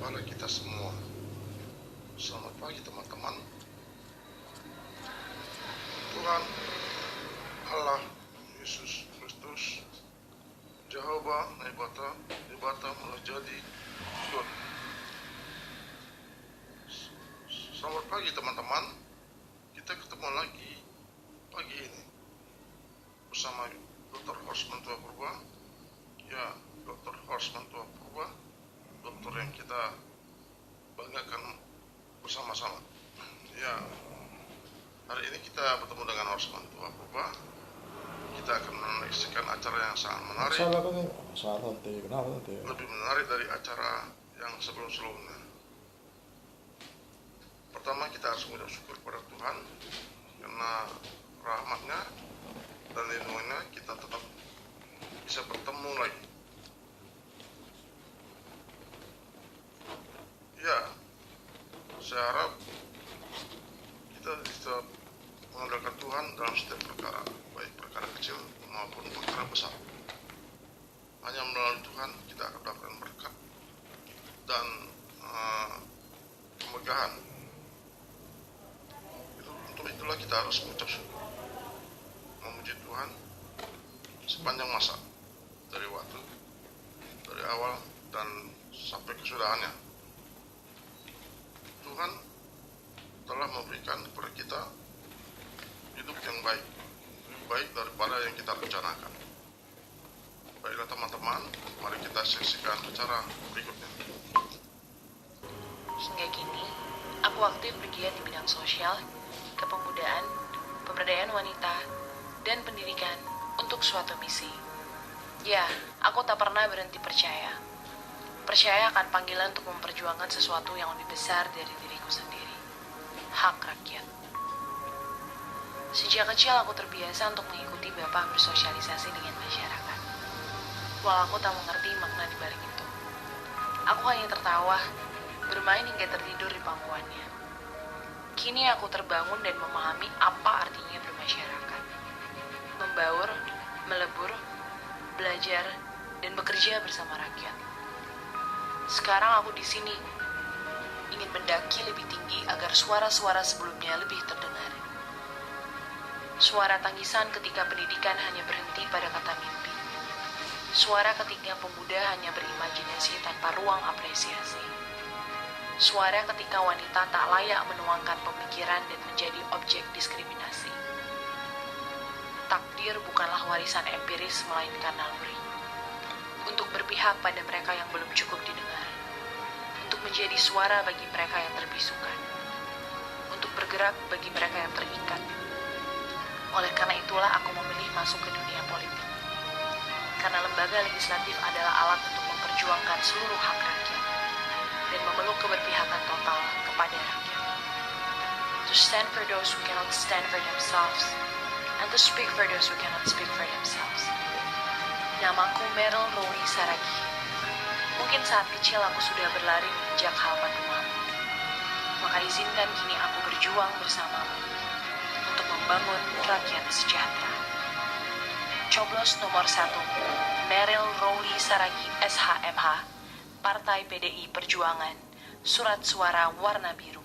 kepada kita semua. Selamat pagi teman-teman. Tuhan Allah Yesus Kristus Jehovah Nebata menjadi God. Selamat pagi teman-teman. Kita ketemu lagi pagi ini bersama Dr. Horstman Tua Purba. Ya, Dr. Horstman Tua Purba, dokter yang kita banggakan bersama-sama. Ya, hari ini kita bertemu dengan Horstman Tua Purba. Kita akan menyaksikan acara yang sangat menarik. Lebih menarik dari acara yang sebelum-sebelumnya. Pertama, kita harus mengucap syukur kepada Tuhan karena rahmatnya dan lindungannya kita tetap bisa bertemu lagi. Ya, saya harap kita bisa mengandalkan Tuhan dalam setiap perkara, baik perkara kecil maupun perkara besar. Hanya melalui Tuhan kita akan mendapatkan berkat dan kemegahan. Untuk itulah kita harus mengucap syukur, memuji Tuhan sepanjang masa, dari awal dan sampai kesudahannya. Tuhan telah memberikan kepada kita hidup yang baik, lebih baik daripada yang kita rencanakan. Baiklah teman-teman, mari kita saksikan acara berikutnya. Hingga kini, aku aktif bergiat di bidang sosial, kepemudaan, pemberdayaan wanita, dan pendidikan untuk suatu misi. Ya, aku tak pernah berhenti percaya. Percaya akan panggilan untuk memperjuangkan sesuatu yang lebih besar dari diriku sendiri. Hak rakyat. Sejak kecil aku terbiasa untuk mengikuti Bapak bersosialisasi dengan masyarakat. Walau aku tak mengerti makna di balik itu. Aku hanya tertawa, bermain hingga tertidur di pangkuannya. Kini aku terbangun dan memahami apa artinya bermasyarakat. Membaur, melebur, belajar, dan bekerja bersama rakyat. Sekarang aku di sini, ingin mendaki lebih tinggi agar suara-suara sebelumnya lebih terdengar. Suara tangisan ketika pendidikan hanya berhenti pada kata mimpi. Suara ketika pemuda hanya berimajinasi tanpa ruang apresiasi. Suara ketika wanita tak layak menuangkan pemikiran dan menjadi objek diskriminasi. Takdir bukanlah warisan empiris melainkan naluri. Untuk berpihak pada mereka yang belum cukup didengar. Untuk menjadi suara bagi mereka yang terbisukan. Untuk bergerak bagi mereka yang terikat. Oleh karena itulah aku memilih masuk ke dunia politik. Karena lembaga legislatif adalah alat untuk memperjuangkan seluruh hak rakyat dan memeluk keberpihakan total kepada rakyat. To stand for those who cannot stand for themselves, and to speak for those who cannot speak for themselves. Namaku Meryl Rowi Saragi. Mungkin saat kecil aku sudah berlari menginjak halaman rumahmu. Maka izinkan kini aku berjuang bersamamu untuk membangun rakyat sejahtera. Coblos nomor 1, Meryl Rowi Saragi SHMH, Partai PDI Perjuangan, surat suara warna biru.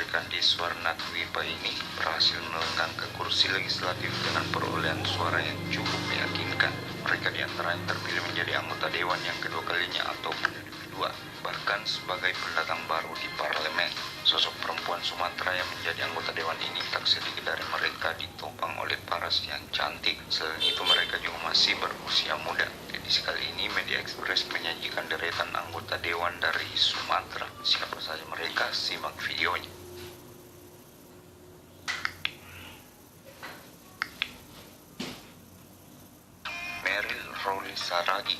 Srikandi Swarnatwipa ini berhasil melenggang ke kursi legislatif dengan perolehan suara yang cukup meyakinkan. Mereka diantaranya terpilih menjadi anggota dewan yang kedua kalinya atau periode kedua, bahkan sebagai pendatang baru di parlemen. Sosok perempuan Sumatera yang menjadi anggota dewan ini tak sedikit dari mereka ditopang oleh paras yang cantik. Selain itu mereka juga masih berusia muda. Edisi kali ini Media Express menyajikan deretan anggota dewan dari Sumatera. Siapa saja mereka? Simak videonya. Meryl Rowley Saragi.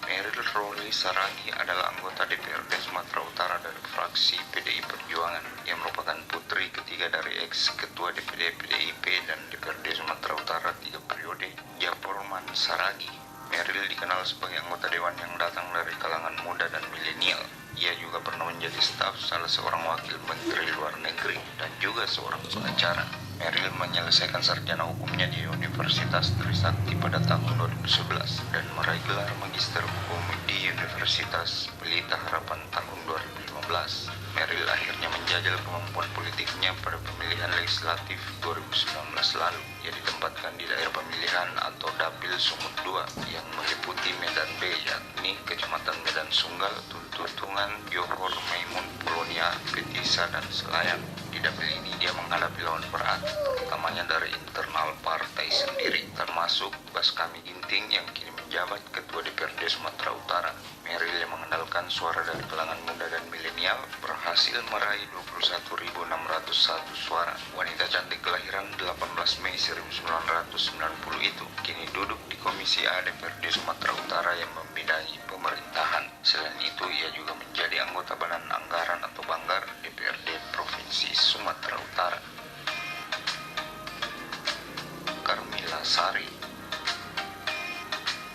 Meryl Rowley Saragi adalah anggota DPRD Sumatera Utara dari fraksi PDI Perjuangan yang merupakan putri ketiga dari ex-ketua DPD PDIP dan DPRD Sumatera Utara 3 periode, Japorman Saragi. Meryl dikenal sebagai anggota dewan yang datang dari kalangan muda dan milenial. Ia juga pernah menjadi staf salah seorang wakil menteri luar negeri dan juga seorang pengacara. Meryl menyelesaikan sarjana hukumnya di Universitas Trisakti pada tahun 2011 dan meraih gelar magister hukum di Universitas Pelita Harapan tahun 2015. Meryl akhirnya menjajal kemampuan politiknya pada pemilihan legislatif 2019 lalu. Ia ditempatkan di daerah pemilihan atau Dapil Sumut II yang meliputi Medan B, yakni Kecamatan Medan Sunggal, Tuntungan, Johor, Maimun, Polonia, Petisa, dan Selayang. Di dapil ini dia menghadapi lawan berat, terutamanya dari internal partai sendiri, termasuk Baskami Ginting yang kini menjabat Ketua DPRD Sumatera Utara. Meryl yang mengandalkan suara dari kalangan muda dan milenial berhasil meraih 21.601 suara. Wanita cantik kelahiran 18 Mei 1990 itu kini duduk di Komisi A DPRD Sumatera Utara yang membidangi pemerintahan. Selain itu, ia juga menjadi anggota Badan Anggaran atau Banggar DPRD Provinsi Sumatera Utara. Karmila Sari.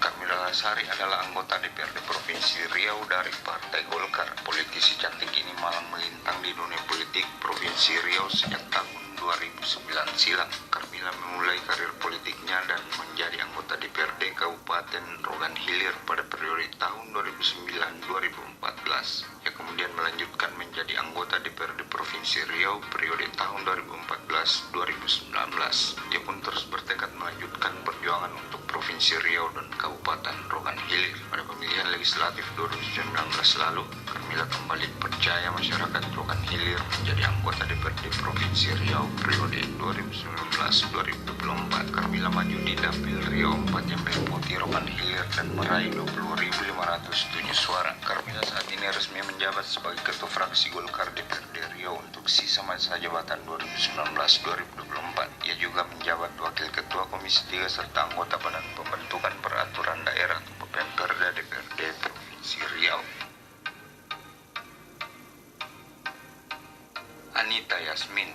Karmila Sari adalah anggota DPRD Provinsi Riau dari Partai Golkar. Politisi cantik ini malang melintang di dunia politik Provinsi Riau sejak tahun 2009 silam. Karmila memulai karir politiknya dan menjadi anggota DPRD Kabupaten Rogan Hilir pada periode tahun 2009-2014. Ia kemudian melanjutkan menjadi anggota DPRD Provinsi Riau periode tahun 2014-2019. Ia pun terus bertekad melanjutkan perjuangan untuk Provinsi Riau dan Kabupaten Rogan Hilir. Pada pemilihan legislatif 2019 lalu, Karmila kembali percaya masyarakat Rogan Hilir menjadi anggota DPRD Provinsi Riau periode 2019-2024. Karmila maju di Dapil Riau 4 yang meliputi Rogan Hilir dan meraih 20.507 suara. Karmila saat ini resmi menjabat sebagai Ketua Fraksi Golkar DPRD Riau untuk sisa masa jabatan 2019-2024. Ia juga menjabat Wakil Ketua Komisi 3 serta anggota Badan Pembentukan Peraturan Daerah atau Pemperda DPRD Provinsi Riau. Anita Yasmin.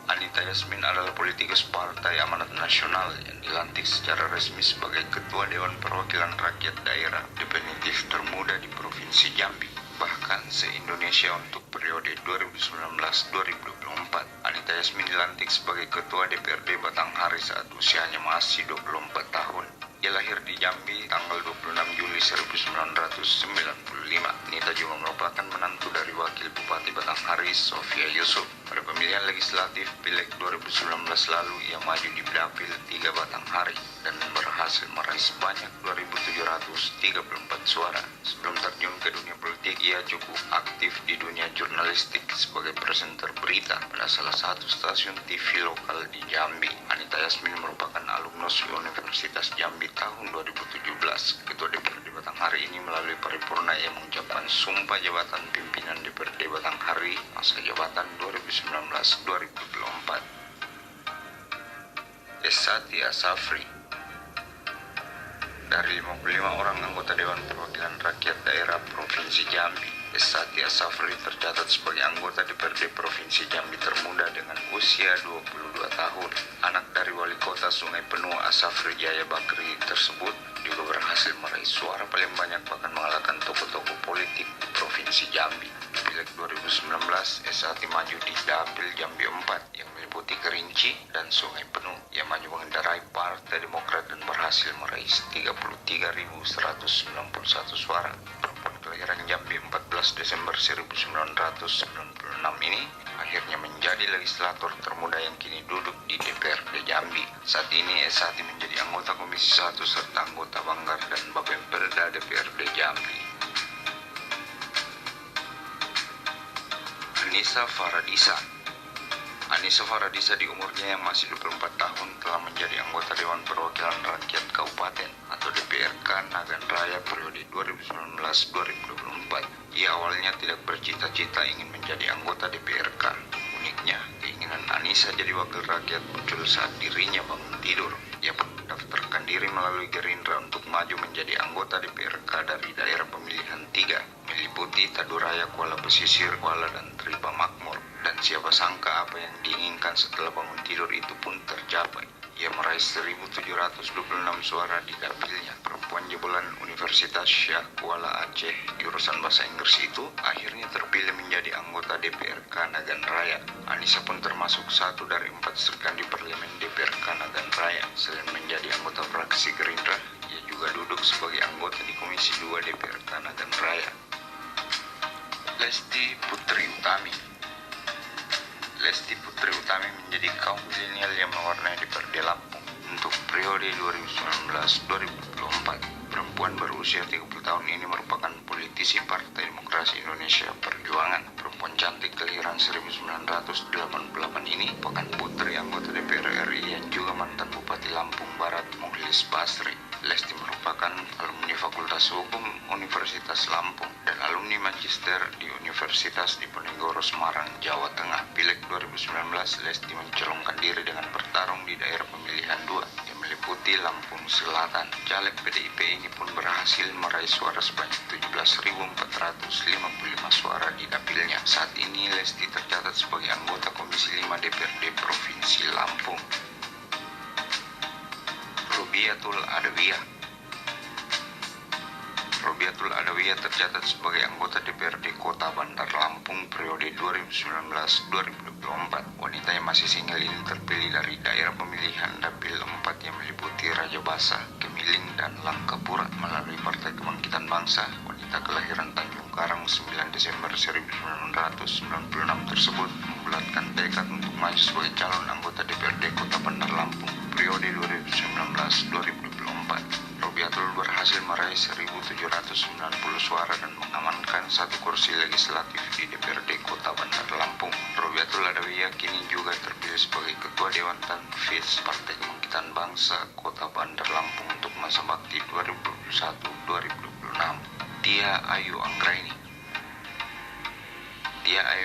Anita Yasmin adalah politikus Partai Amanat Nasional yang dilantik secara resmi sebagai Ketua Dewan Perwakilan Rakyat Daerah definitif termuda di Provinsi Jambi, bahkan se-Indonesia untuk periode 2019-2024. Anita Yasmin dilantik sebagai Ketua DPRD Batanghari saat usianya masih 24 tahun. Ia lahir di Jambi tanggal 26 Juli 1995. Anita juga merupakan menantu dari Wakil Bupati Batanghari, Sofia Yusuf. Pada pemilihan legislatif Pileg 2019 lalu, ia maju di Dapil 3 Batanghari dan berhasil meraih sebanyak 2.734 suara. Sebelum terjun ke dunia politik, ia cukup aktif di dunia jurnalistik sebagai presenter berita pada salah satu stasiun TV lokal di Jambi. Anita Yasmin merupakan alumnus Universitas Jambi tahun 2017. Ketua DPRD Batanghari ini melalui paripurna yang mengucapkan sumpah jabatan pimpinan DPRD Batanghari masa jabatan 2019-2024. Esati Asafri. Dari 55 orang anggota Dewan Perwakilan Rakyat Daerah Provinsi Jambi, Esati Asafri tercatat sebagai anggota DPRD Provinsi Jambi termuda dengan usia 22 tahun. Anak dari Wali Kota Sungai Penuh Asafri Jaya Bakri tersebut juga berhasil meraih suara paling banyak, bahkan mengalahkan tokoh-tokoh politik di Provinsi Jambi. Di Pileg 2019, Esati maju di Dapil Jambi 4 yang meliputi Kerinci dan Sungai Penuh. Ia maju mengendarai Partai Demokrat dan berhasil meraih 33.191 suara. Perempuan kelahiran Jambi 14 Desember 1996 ini akhirnya menjadi legislator termuda yang kini duduk di DPRD Jambi. Saat ini Esati menjadi anggota Komisi 1 serta anggota Banggar dan Bapemperda DPRD Jambi. Anissa Faradisa di umurnya yang masih 24 tahun telah menjadi anggota Dewan Perwakilan Rakyat Kabupaten atau DPRK Nagan Raya periode 2019-2024. Ia awalnya tidak bercita-cita ingin menjadi anggota DPRK. Uniknya, keinginan Anissa jadi wakil rakyat muncul saat dirinya bangun tidur. Ia pun mendaftarkan diri melalui Gerindra untuk maju menjadi anggota DPRK dari daerah pemilihan 3, meliputi Taduraya, Kuala Pesisir, Kuala dan Triba Makmur. Dan siapa sangka apa yang diinginkan setelah bangun tidur itu pun tercapai. Ia meraih 1.726 suara di dapilnya. Perempuan jebolan Universitas Syah Kuala Aceh jurusan Bahasa Inggris itu akhirnya terpilih menjadi anggota DPRK Nagan Raya. Anissa pun termasuk satu dari 4 serkan di parlemen DPRK Nagan Raya. Selain menjadi anggota fraksi Gerindra, ia juga duduk sebagai anggota di Komisi 2 DPRK Nagan Raya. Lesti Putri Utami menjadi kaum milenial yang mewarnai DPRD Lampung untuk periode 2019-2024. Perempuan berusia 30 tahun ini merupakan politisi Partai Demokrasi Indonesia Perjuangan. Perempuan cantik kelahiran 1988 ini merupakan putri anggota DPR RI yang juga mantan Bupati Lampung Barat Mukhlis Basri. Lesti merupakan alumni Fakultas Hukum Universitas Lampung dan alumni Magister di Universitas Diponegoro Semarang, Jawa Tengah. Pileg 2019, Lesti mencalonkan diri dengan bertarung di daerah pemilihan 2 yang meliputi Lampung Selatan. Caleg PDIP ini pun berhasil meraih suara sebanyak 17.455 suara di dapilnya. Saat ini Lesti tercatat sebagai anggota Komisi 5 DPRD Provinsi Lampung. Robiatul Adawiyah tercatat sebagai anggota DPRD Kota Bandar Lampung periode 2019-2024. Wanita yang masih single ini terpilih dari daerah pemilihan Dapil 4 yang meliputi Raja Basa, Kemiling, dan Langkapura melalui Partai Kebangkitan Bangsa. Wanita kelahiran Tanjung Karang 9 Desember 1996 tersebut membulatkan tekad untuk maju sebagai calon anggota DPRD Kota Bandar Lampung periode 2019-2024. Robiatul berhasil meraih 1.790 suara dan mengamankan satu kursi legislatif di DPRD Kota Bandar Lampung. Robiatul Adawiyah kini juga terpilih sebagai Ketua Dewan Tanfiz Partai Kebangkitan Bangsa Kota Bandar Lampung untuk masa bakti 2021-2026. Tia Ayu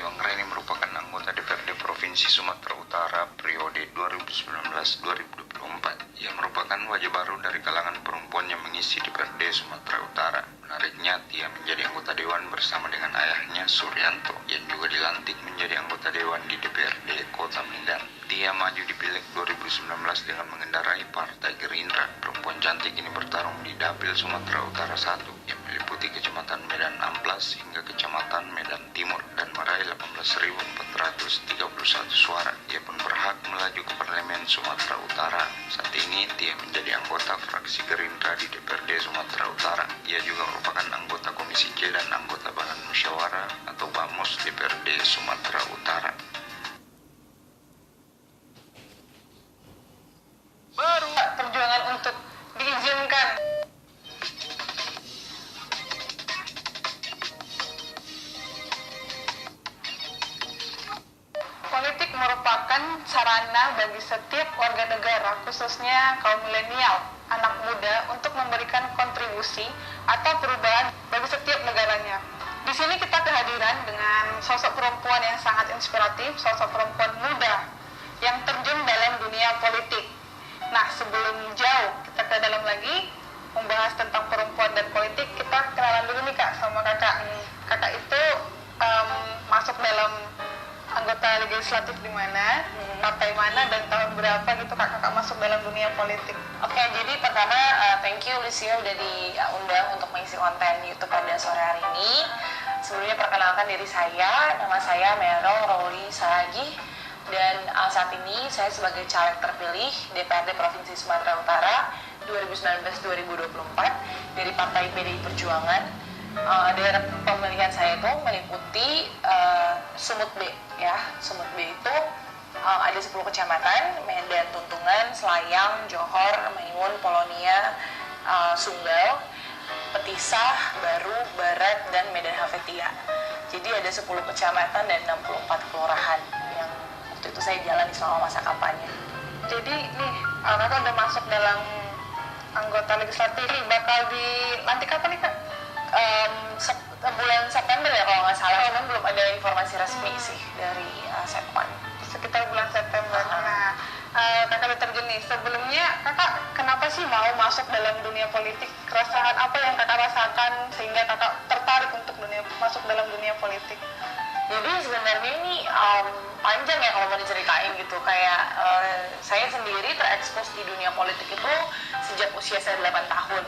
Anggraini merupakan anggota DPRD Provinsi Sumatera Utara periode 2019-2024. Ia merupakan wajah baru dari kalangan perempuan yang mengisi DPRD Sumatera Utara. Menariknya, Tia menjadi anggota dewan bersama dengan ayahnya Suryanto yang juga dilantik menjadi anggota dewan di DPRD Kota Medan. Tia maju di Pileg 2019 dengan mengendarai Partai Gerindra. Perempuan cantik ini bertarung di Dapil Sumatera Utara 1 yang meliputi Kecamatan Medan Amplas hingga Kecamatan Medan Timur dan meraih 18.431 suara. Ia pun berhak melaju ke Parlemen Sumatera Utara. Saat ini Tia menjadi anggota fraksi Gerindra di DPRD Sumatera Utara. Ia juga merupakan anggota Komisi C dan anggota Badan Musyawarah atau BAMUS DPRD Sumatera Utara. Baru perjuangan untuk diizinkan politik merupakan sarana bagi setiap warga negara, khususnya kaum milenial, anak muda, untuk memberikan kontribusi atau perubahan bagi setiap negaranya. Di sini kita kehadiran dengan sosok perempuan yang sangat inspiratif, sosok perempuan muda yang terjun dalam dunia politik. Nah, sebelum jauh kita ke dalam lagi membahas tentang perempuan dan politik, kita kenalan dulu nih Kak sama Kakak. Kakak itu masuk dalam anggota legislatif di mana, partai mana, dan tahun berapa gitu Kakak masuk dalam dunia politik? Oke, jadi pertama thank you Lucia udah diundang untuk mengisi konten YouTube pada sore hari ini. Sebelumnya perkenalkan diri saya, nama saya Meryl Rowli Saragih. Dan saat ini saya sebagai caleg terpilih DPRD Provinsi Sumatera Utara 2019-2024 dari Partai PDI Perjuangan. daerah pemilihan saya itu meliputi Sumut B ya. Sumut B itu ada 10 kecamatan: Medan, Tuntungan, Selayang, Johor, Maimun, Polonia, Sunggal, Petisah, Baru, Barat, dan Medan Havetia. Jadi ada 10 kecamatan dan 64 kelurahan yang waktu itu saya jalani selama masa kampanye. Jadi nih, kakak udah masuk dalam anggota legislatif, bakal dilantik kapan nih kak? Bulan September ya kalau nggak salah, cuman belum ada informasi resmi sih dari Setpan. Sekitar bulan September. Nah, kakak udah terjun nih. Sebelumnya kakak kenapa sih mau masuk dalam dunia politik? Keresahan apa yang kakak rasakan sehingga kakak tertarik untuk masuk dalam dunia politik? Jadi sebenarnya ini panjang ya kalau mau diceritain gitu. Kayak saya sendiri terekspos di dunia politik itu sejak usia saya 8 tahun.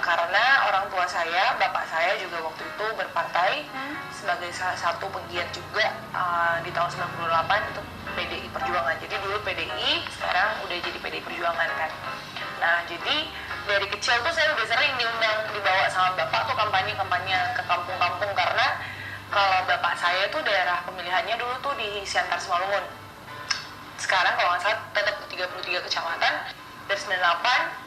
Karena orang tua saya, bapak saya juga waktu itu berpartai sebagai salah satu pegiat juga di tahun 98 itu PDI Perjuangan. Jadi dulu PDI, sekarang udah jadi PDI Perjuangan kan. Nah jadi dari kecil tuh saya udah sering dibawa sama bapak tuh kampanye ke kampung-kampung, karena kalau bapak saya tuh daerah pemilihannya dulu tuh di Siantar Simalungun. Sekarang kalau nggak salah tetap 33 kecamatan dari 98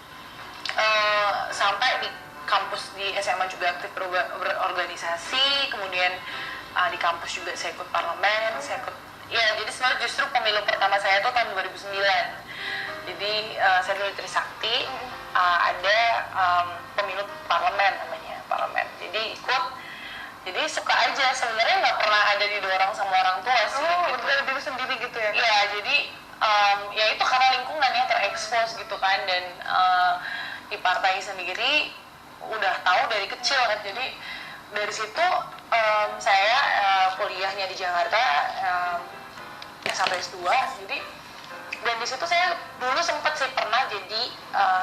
sampai di kampus di SMA juga aktif berorganisasi, kemudian di kampus juga saya ikut parlemen, ya jadi sebenarnya justru pemilu pertama saya itu tahun 2009. Jadi saya dulu di Trisakti, ada pemilu parlemen namanya, parlemen. Jadi ikut, jadi suka aja, sebenarnya nggak pernah ada didorong sama orang tua sih. Gitu. Dari diri sendiri gitu ya? Iya, jadi ya itu karena lingkungannya terekspos gitu kan, dan di partai sendiri udah tahu dari kecil kan. Jadi dari situ saya kuliahnya di Jakarta sampai S2. Jadi dan di situ saya dulu sempat sih pernah jadi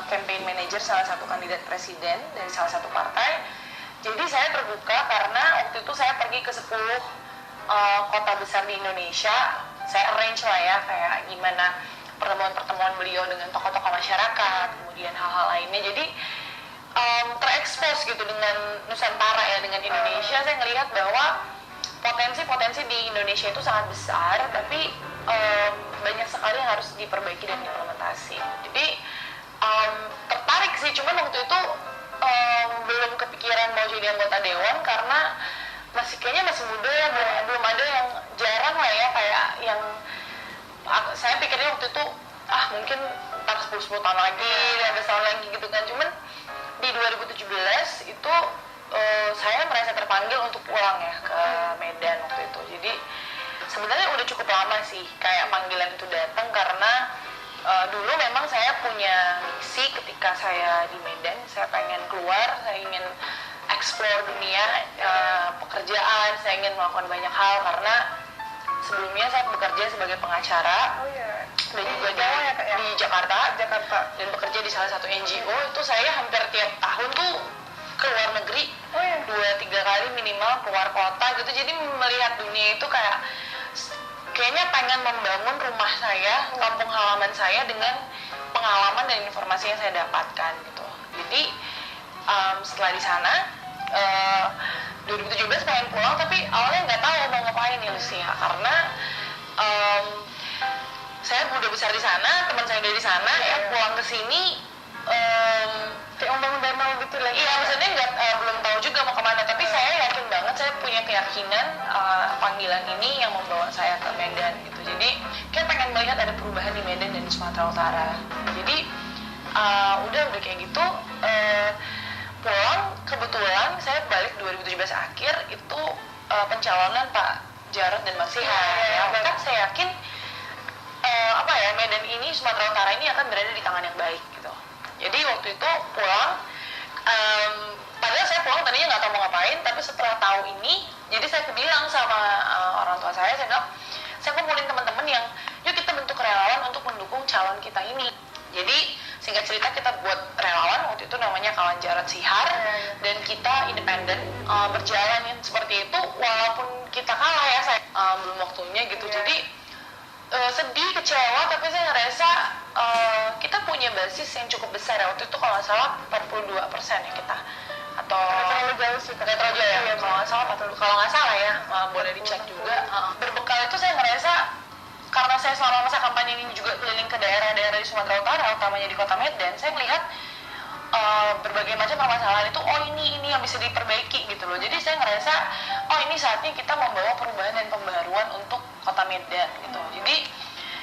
campaign manager salah satu kandidat presiden dari salah satu partai. Jadi saya terbuka karena waktu itu saya pergi ke 10 kota besar di Indonesia. Saya arrange lah ya kayak gimana pertemuan-pertemuan beliau dengan tokoh-tokoh masyarakat, kemudian hal-hal lainnya. Jadi terekspos gitu dengan Nusantara ya, dengan Indonesia. Saya ngelihat bahwa potensi-potensi di Indonesia itu sangat besar, tapi banyak sekali yang harus diperbaiki dan diimplementasi. Jadi tertarik sih, cuman waktu itu belum kepikiran mau jadi anggota dewan karena kayaknya masih muda ya, belum ada yang, jarang lah ya kayak yang saya pikirnya waktu itu mungkin ntar 10 tahun lagi, 15 tahun lagi gitu kan. Cuman di 2017 itu saya merasa terpanggil untuk pulang ya ke Medan waktu itu. Jadi sebenarnya udah cukup lama sih kayak panggilan itu datang, karena dulu memang saya punya misi ketika saya di Medan. Saya pengen keluar, saya ingin explore dunia pekerjaan, saya ingin melakukan banyak hal, karena sebelumnya saya bekerja sebagai pengacara dan juga di Jakarta dan bekerja di salah satu NGO. Itu saya hampir tiap tahun tuh ke luar negeri 2-3 kali minimal, keluar kota gitu. Jadi melihat dunia itu kayaknya pengen membangun rumah saya, kampung halaman saya dengan pengalaman dan informasi yang saya dapatkan gitu. Jadi setelah di sana 2017 pengen pulang, tapi awalnya nggak tahu mau ngapain nih Lucia, karena saya udah besar di sana, teman saya udah di sana, ya pulang ke sini kayak membangun danau gitu lah. Iya, maksudnya belum tahu juga mau kemana, tapi saya yakin banget, saya punya keyakinan panggilan ini yang membawa saya ke Medan gitu. Jadi kayak pengen melihat ada perubahan di Medan dan di Sumatera Utara. Jadi udah kayak gitu. Pulang, kebetulan saya balik 2017 akhir itu pencalonan Pak Jarod dan Mas Sihan. Kan saya yakin Medan ini, Sumatera Utara ini akan berada di tangan yang baik gitu. Jadi waktu itu pulang, padahal saya pulang tadinya nggak tahu mau ngapain, tapi setelah tahu ini, jadi saya bilang sama orang tua saya bilang, saya kumpulin teman-teman yang, yuk kita bentuk relawan untuk mendukung calon kita ini. Jadi singkat cerita kita buat relawan, waktu itu namanya Kawan Jarod Sihar, dan kita independen berjalan seperti itu, walaupun kita kalah ya, saya belum waktunya gitu. Jadi sedih, kecewa, tapi saya ngerasa kita punya basis yang cukup besar ya. Waktu itu kalau nggak salah 42% ya kita, atau Nggak terlalu jauh sih, Kak. nggak terlalu jauh ya, Iya, kalau nggak salah 40, kalau nggak salah ya, boleh dicek juga. Berbekal itu saya ngerasa karena saya selama masa kampanye ini juga keliling ke daerah-daerah di Sumatera Utara, utamanya di Kota Medan, saya melihat berbagai macam permasalahan itu, ini yang bisa diperbaiki gitu loh. Jadi saya ngerasa ini saatnya kita membawa perubahan dan pembaruan untuk Kota Medan gitu. Jadi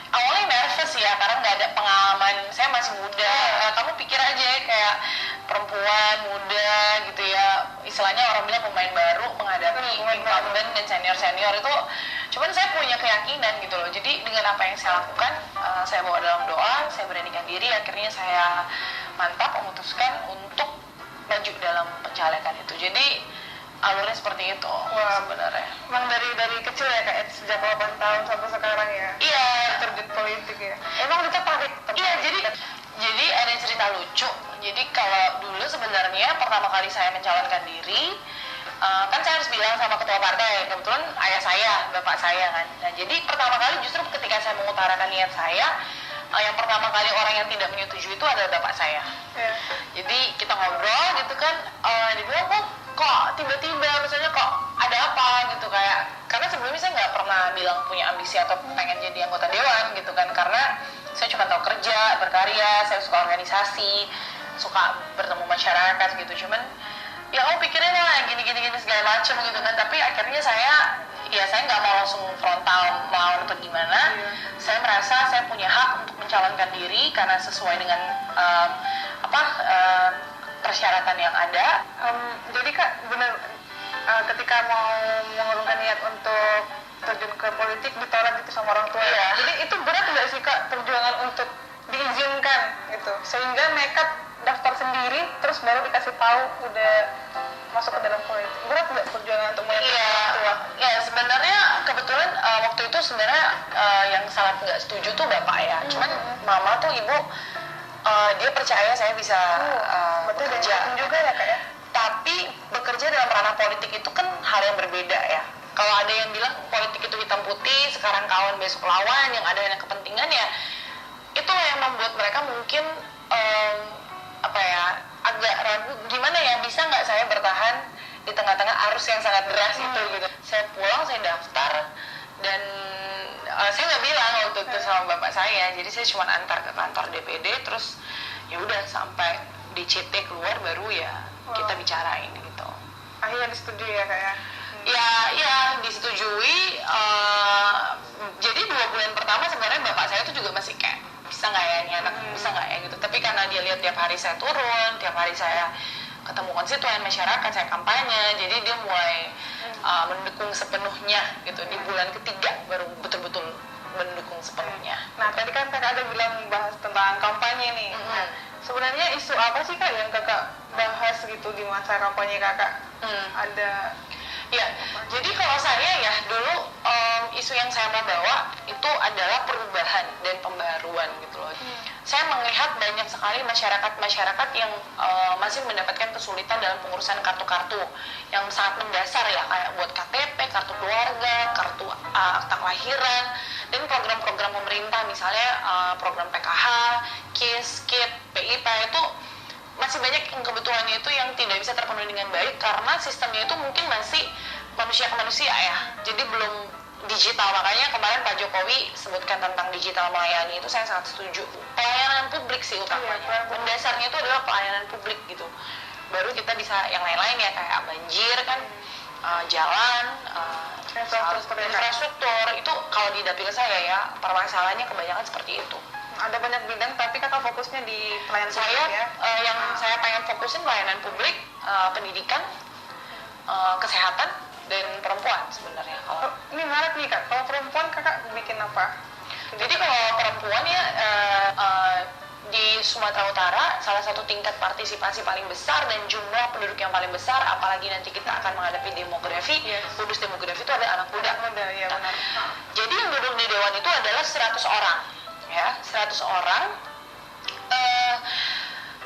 awalnya nervous ya, karena nggak ada pengalaman, saya masih muda. Kamu pikir aja ya, kayak perempuan muda gitu ya, istilahnya orang bilang pemain baru menghadapi incumbent dan senior itu. Cuman saya punya keyakinan gitu loh. Jadi dengan apa yang saya lakukan, saya bawa dalam doa, saya beranikan diri, akhirnya saya mantap memutuskan untuk maju dalam pencalekan itu. Jadi alurnya seperti itu. Wah, sebenarnya. Emang dari kecil ya Kak, sejak 8 tahun sampai sekarang ya? Iya. Terjun politik ya? Emang udah tertarik? Iya, jadi ada cerita lucu. Jadi kalau dulu sebenarnya pertama kali saya mencalonkan diri, kan saya harus bilang sama ketua partai, kebetulan ayah saya, bapak saya kan. Nah jadi pertama kali justru ketika saya mengutarakan niat saya, yang pertama kali orang yang tidak menyetujui itu adalah bapak saya. Ya. Jadi kita ngobrol gitu kan, dia bilang kok tiba-tiba misalnya kok ada apa gitu, kayak karena sebelumnya saya nggak pernah bilang punya ambisi atau pengen jadi anggota dewan gitu kan, karena saya cuma tahu kerja, berkarya, saya suka organisasi, suka bertemu masyarakat gitu. Cuman ya kamu pikirin lah gini segala macam gitu kan, tapi akhirnya saya nggak mau langsung frontal melawan atau gimana. Saya merasa saya punya hak untuk mencalonkan diri karena sesuai dengan persyaratan yang ada. Jadi Kak, benar ketika mau mengurungkan niat untuk terjun ke politik ditolak gitu sama orang tua. Iya. Jadi itu berat nggak sih Kak perjuangan untuk diizinkan gitu, sehingga nekat daftar sendiri terus baru dikasih tahu udah masuk ke dalam politik? Berat nggak perjuangan untuk meyakinkan orang tua? Iya, sebenarnya kebetulan waktu itu sebenarnya yang sangat nggak setuju tuh bapak ya. Cuman mama tuh ibu dia percaya saya bisa bekerja juga ya Kak ya? Tapi bekerja dalam ranah politik itu kan hal yang berbeda ya. Kalau ada yang bilang politik itu hitam putih, sekarang kawan besok lawan, yang ada yang kepentingan ya, itulah yang membuat mereka mungkin agak ragu, gimana ya bisa nggak saya bertahan di tengah-tengah arus yang sangat deras itu gitu. Saya pulang, saya daftar, dan saya nggak bilang waktu itu sama bapak saya, jadi saya cuma antar ke kantor DPD, terus ya udah sampai di CT keluar baru ya kita bicarain gitu. Akhirnya disetujui ya Kak ya? Ya disetujui. Jadi 2 bulan pertama sebenarnya bapak saya tuh juga masih kayak bisa nggak ya ini anak, bisa nggak ya gitu. Tapi karena dia lihat tiap hari saya turun, tiap hari saya ketemu konstituen masyarakat, saya kampanye, jadi dia mulai mendukung sepenuhnya gitu. Di bulan ketiga baru betul-betul mendukung sepenuhnya. Nah tadi kan Kakak ada bilang bahas tentang kampanye nih. Sebenarnya isu apa sih Kak yang Kakak bahas gitu di masa kampanye Kakak? Ada ya, jadi kalau saya ya dulu isu yang saya mau bawa itu adalah perubahan dan pembaruan gitu loh. Saya melihat banyak sekali masyarakat yang masih mendapatkan kesulitan dalam pengurusan kartu-kartu yang sangat mendasar ya, kayak buat KTP, kartu keluarga, kartu akta kelahiran, dan program-program pemerintah misalnya program PKH, KIS, KIP, PIP itu masih banyak yang kebutuhannya itu yang tidak bisa terpenuhi dengan baik karena sistemnya itu mungkin masih manusia ke manusia ya, jadi belum digital. Makanya kemarin Pak Jokowi sebutkan tentang digital melayani, itu saya sangat setuju. Pelayanan publik sih utamanya, mendasarnya itu adalah pelayanan publik gitu, baru kita bisa yang lain-lain ya, kayak banjir kan, jalan, infrastruktur itu kalau di dapil saya ya permasalahannya kebanyakan seperti itu. ada banyak bidang, tapi Kakak fokusnya di pelayanan Saya publik ya? yang saya pengen fokusin pelayanan publik, pendidikan, kesehatan, dan perempuan sebenarnya. Kalau Ini menarik nih Kak, kalau perempuan Kakak bikin apa? jadi kalau perempuan ya di Sumatera Utara salah satu tingkat partisipasi paling besar dan jumlah penduduk yang paling besar, apalagi nanti kita akan menghadapi demografi, bonus demografi itu ada anak muda. Ya benar. Jadi yang duduk di dewan itu adalah 100 orang ya, 100 orang.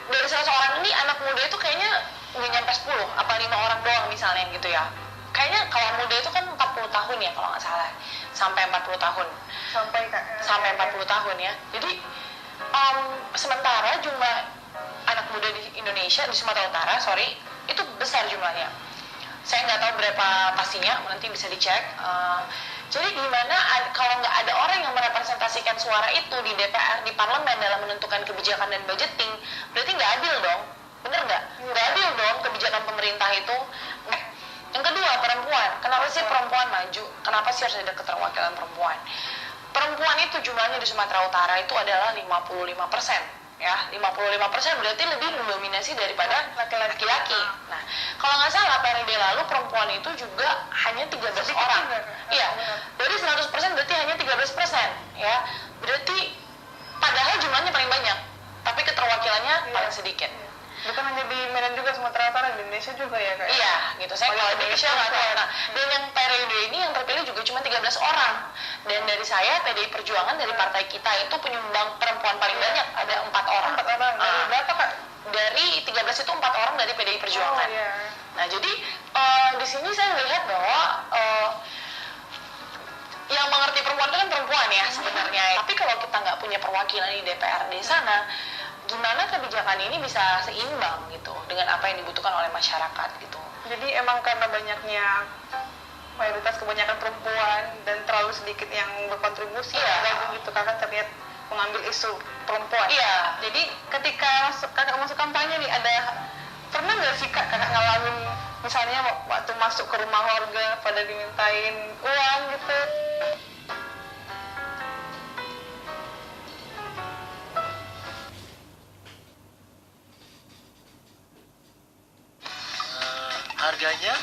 Dari 100 orang ini anak muda itu kayaknya nggak nyampe 10, apa 5 orang doang misalnya gitu ya. Kayaknya kalau muda itu kan 40 tahun ya kalau nggak salah, sampai 40 tahun. Sampai 40 tahun ya. Jadi sementara jumlah anak muda di Indonesia, di Sumatera Utara, itu besar jumlahnya. Saya nggak tahu berapa pastinya, nanti bisa dicek. Jadi gimana kalau nggak ada orang yang merepresentasikan suara itu di DPR, di parlemen dalam menentukan kebijakan dan budgeting, berarti nggak adil dong, bener nggak? Nggak adil dong kebijakan pemerintah itu. Yang kedua, perempuan. Kenapa sih perempuan maju? Kenapa sih harus ada keterwakilan perempuan? Perempuan itu jumlahnya di Sumatera Utara itu adalah 55%. Ya, 55% berarti lebih mendominasi daripada laki-laki. Nah, kalau nggak salah periode lalu perempuan itu juga hanya 13 orang. Iya, dari 100% berarti hanya 13%. Ya, berarti padahal jumlahnya paling banyak, tapi keterwakilannya paling sedikit. Bukan hanya di Medan juga, Sumatera Utara, di Indonesia juga ya Kak? Iya, gitu. Saya kalau di Indonesia nggak tahu. Nah, dan yang periode ini yang terpilih juga cuma 13 orang. Dan dari saya, PDI Perjuangan dari partai kita itu penyumbang perempuan paling banyak, ada 4 orang. 4 orang, dari berapa Kak? Dari 13 itu 4 orang dari PDI Perjuangan. Oh, iya. Nah, jadi di sini saya melihat bahwa yang mengerti perempuan itu kan perempuan ya sebenarnya. Tapi kalau kita nggak punya perwakilan di DPRD sana, gimana kebijakan ini bisa seimbang gitu dengan apa yang dibutuhkan oleh masyarakat gitu. Jadi emang karena banyaknya mayoritas kebanyakan perempuan dan terlalu sedikit yang berkontribusi gabung gitu, kakak terlihat mengambil isu perempuan. Iya. Jadi ketika kakak masuk kampanye nih, pernah nggak sih kakak ngalamin misalnya waktu masuk ke rumah warga pada dimintain uang gitu? Harganya?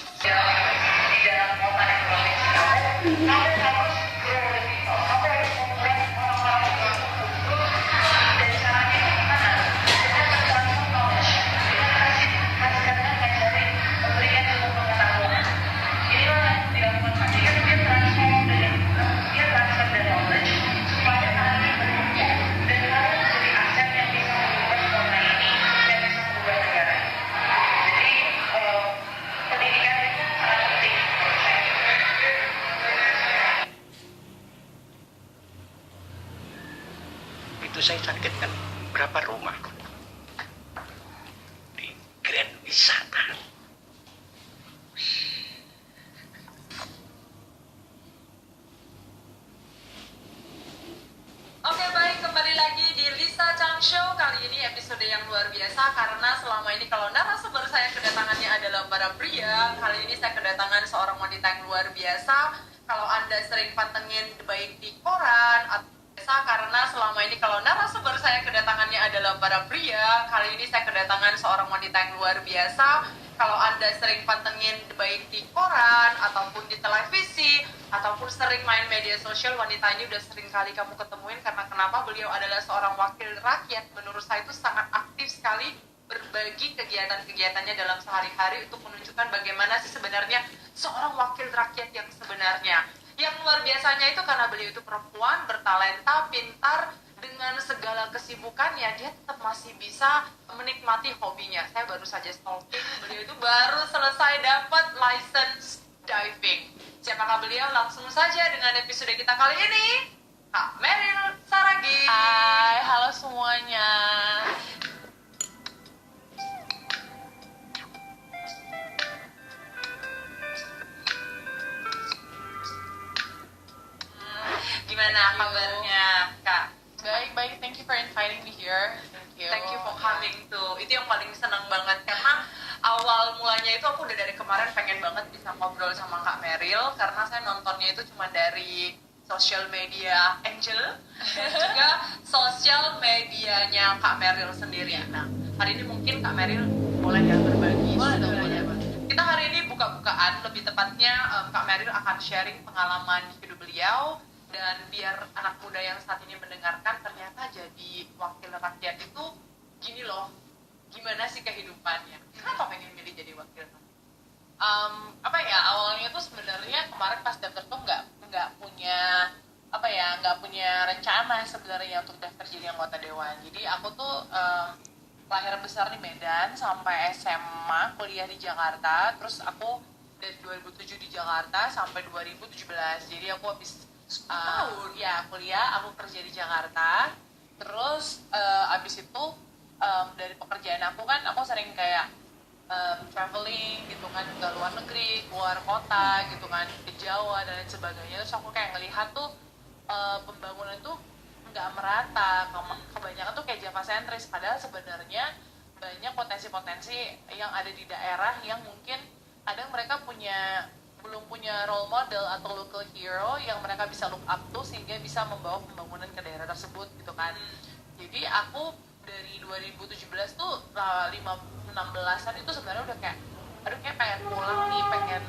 Itu saya targetkan berapa rumah di Grand Wisata. Oke, baik, kembali lagi di Lisa Chang Show. Kali ini episode yang luar biasa karena selama ini kalau narasumber saya kedatangannya adalah para pria, kali ini saya kedatangan seorang wanita yang luar biasa. Kalau Anda sering pantengin baik di koran atau karena selama ini kalau narasumber saya kedatangannya adalah para pria, kali ini saya kedatangan seorang wanita yang luar biasa. Kalau Anda sering pantengin baik di koran ataupun di televisi ataupun sering main media sosial, wanita ini udah sering kali kamu ketemuin karena kenapa? Beliau adalah seorang wakil rakyat. Menurut saya itu sangat aktif sekali berbagi kegiatan-kegiatannya dalam sehari-hari untuk menunjukkan bagaimana sih sebenarnya seorang wakil rakyat yang sebenarnya. Yang luar biasanya itu karena beliau itu perempuan, bertalenta, pintar, dengan segala kesibukannya dia tetap masih bisa menikmati hobinya. Saya baru saja stalking, beliau itu baru selesai dapat license diving. Siapakah beliau? Langsung saja dengan episode kita kali ini, Kak Meryl Saragih. Hai, halo semuanya. Gimana kabarnya, Kak? Baik, thank you for inviting me here. Thank you for coming tuh. Itu yang paling senang banget karena awal mulanya itu aku udah dari kemarin pengen banget bisa ngobrol sama Kak Meryl karena saya nontonnya itu cuma dari social media Angel dan juga sosial medianya Kak Meryl sendiri. Nah, hari ini mungkin Kak Meryl boleh ya berbagi. Boleh. Kita hari ini buka-bukaan, lebih tepatnya Kak Meryl akan sharing pengalaman hidup beliau. Dan biar anak muda yang saat ini mendengarkan ternyata jadi wakil rakyat itu gini loh, gimana sih kehidupannya? Kenapa pengen milih jadi wakil rakyat? Awalnya tuh sebenarnya kemarin pas daftar tuh nggak punya rencana sebenarnya untuk daftar jadi anggota dewan. Jadi aku tuh lahir besar di Medan sampai SMA, kuliah di Jakarta, terus aku dari 2007 di Jakarta sampai 2017. Jadi aku habis kuliah, aku kerja di Jakarta. Terus abis itu dari pekerjaan aku kan aku sering kayak traveling gitu kan ke luar negeri, keluar kota gitu kan, ke Jawa dan lain sebagainya. Terus aku kayak ngelihat tuh pembangunan tuh nggak merata, kebanyakan tuh kayak Java sentris, padahal sebenarnya banyak potensi-potensi yang ada di daerah yang mungkin kadang mereka belum punya role model atau local hero yang mereka bisa look up to sehingga bisa membawa pembangunan ke daerah tersebut gitu kan. Jadi aku dari 2017 tuh 16-an itu sebenarnya udah kayak aduh kayak pengen pulang nih, pengen